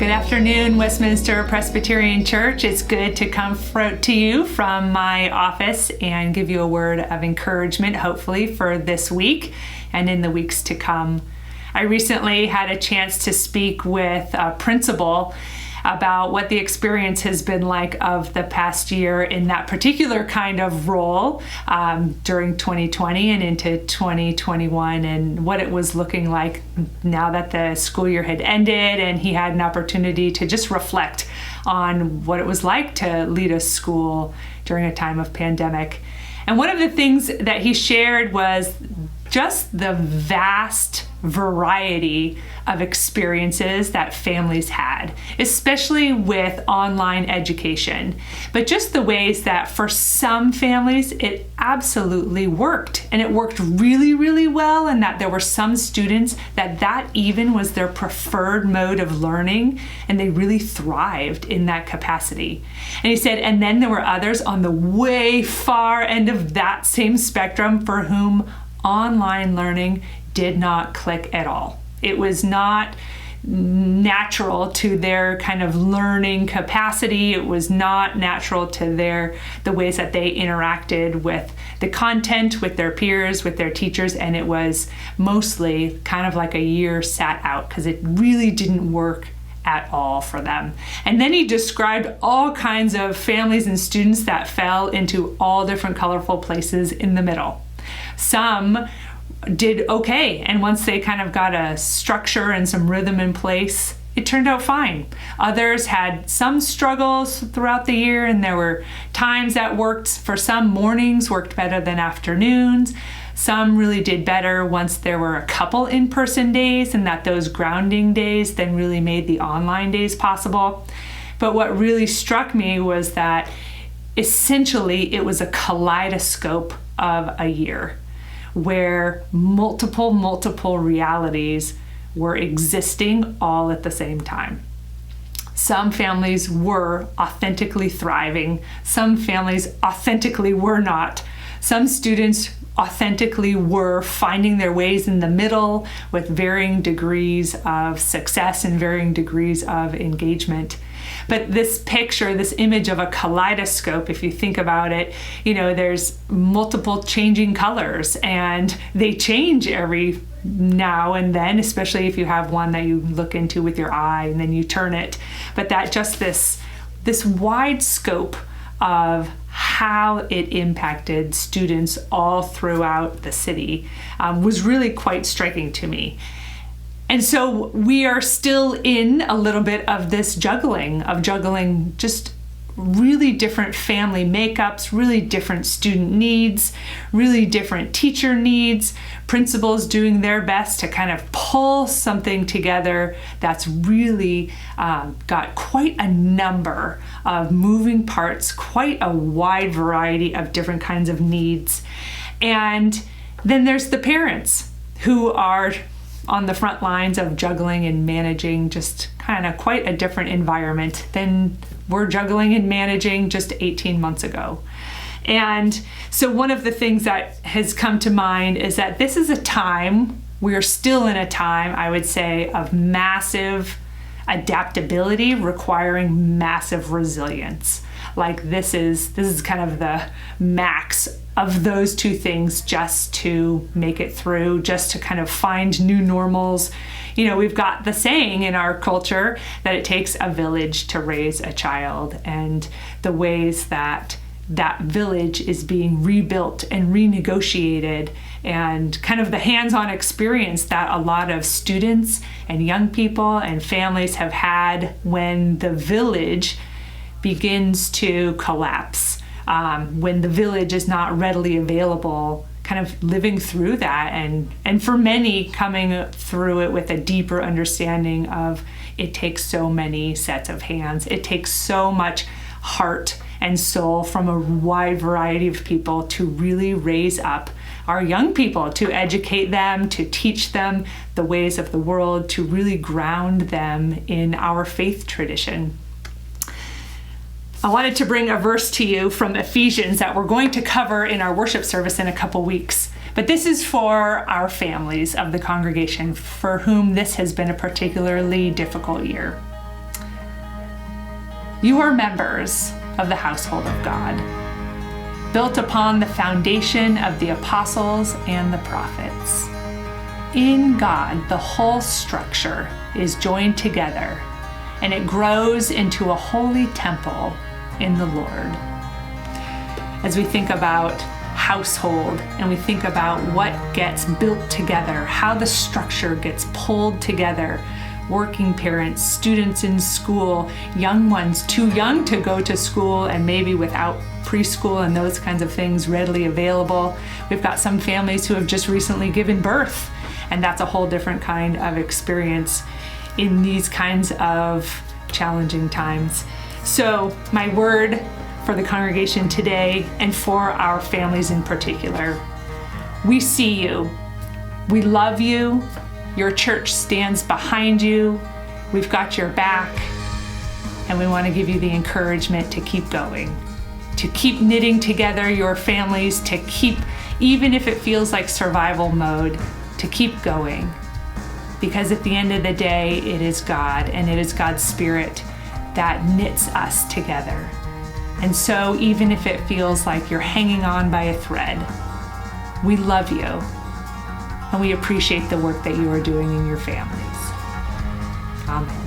Good afternoon, Westminster Presbyterian Church. It's good to come to you from my office and give you a word of encouragement, hopefully, for this week and in the weeks to come. I recently had a chance to speak with a principal about what the experience has been like of the past year in that particular kind of role during 2020 and into 2021, and what it was looking like now that the school year had ended, and he had an opportunity to just reflect on what it was like to lead a school during a time of pandemic. And one of the things that he shared was just the vast variety of experiences that families had, especially with online education, but just the ways that for some families it absolutely worked, and it worked really, really well, and that there were some students that even was their preferred mode of learning, and they really thrived in that capacity. And he said, and then there were others on the way far end of that same spectrum for whom online learning did not click at all. It was not natural to their kind of learning capacity. It was not natural to the ways that they interacted with the content, with their peers, with their teachers, and it was mostly kind of like a year sat out because it really didn't work at all for them. And then he described all kinds of families and students that fell into all different colorful places in the middle. Some did okay, and once they kind of got a structure and some rhythm in place, it turned out fine. Others had some struggles throughout the year, and there were times that worked. For some, mornings worked better than afternoons. Some really did better once there were a couple in-person days, and that those grounding days then really made the online days possible. But what really struck me was that essentially it was a kaleidoscope of a year, where multiple realities were existing all at the same time. Some families were authentically thriving. Some families authentically were not. Some students authentically were finding their ways in the middle with varying degrees of success and varying degrees of engagement. But this picture, this image of a kaleidoscope, if you think about it, there's multiple changing colors, and they change every now and then, especially if you have one that you look into with your eye and then you turn it. But that just this wide scope of how it impacted students all throughout the city was really quite striking to me. And so we are still in a little bit of this juggling just really different family makeups, really different student needs, really different teacher needs, principals doing their best to kind of pull something together that's really got quite a number of moving parts, quite a wide variety of different kinds of needs. And then there's the parents who are on the front lines of juggling and managing just kind of quite a different environment than we're juggling and managing just 18 months ago. And so one of the things that has come to mind is that this is a time, we're still in a time, I would say, of massive adaptability requiring massive resilience. Like this is kind of the max of those two things just to make it through, just to kind of find new normals. We've got the saying in our culture that it takes a village to raise a child, and the ways that village is being rebuilt and renegotiated, and kind of the hands-on experience that a lot of students and young people and families have had when the village begins to collapse, when the village is not readily available, kind of living through that, and for many coming through it with a deeper understanding of it takes so many sets of hands. It takes so much heart and soul from a wide variety of people to really raise up our young people, to educate them, to teach them the ways of the world, to really ground them in our faith tradition. I wanted to bring a verse to you from Ephesians that we're going to cover in our worship service in a couple weeks. But this is for our families of the congregation for whom this has been a particularly difficult year. You are members of the household of God, built upon the foundation of the apostles and the prophets. In God, the whole structure is joined together, and it grows into a holy temple in the Lord. As we think about household and we think about what gets built together, how the structure gets pulled together, working parents, students in school, young ones too young to go to school and maybe without preschool and those kinds of things readily available. We've got some families who have just recently given birth, and that's a whole different kind of experience in these kinds of challenging times. So my word for the congregation today, and for our families in particular: we see you, we love you, your church stands behind you, we've got your back, and we want to give you the encouragement to keep going, to keep knitting together your families, to keep, even if it feels like survival mode, to keep going. Because at the end of the day, it is God, and it is God's Spirit that knits us together. And so even if it feels like you're hanging on by a thread, we love you, and we appreciate the work that you are doing in your families. Amen.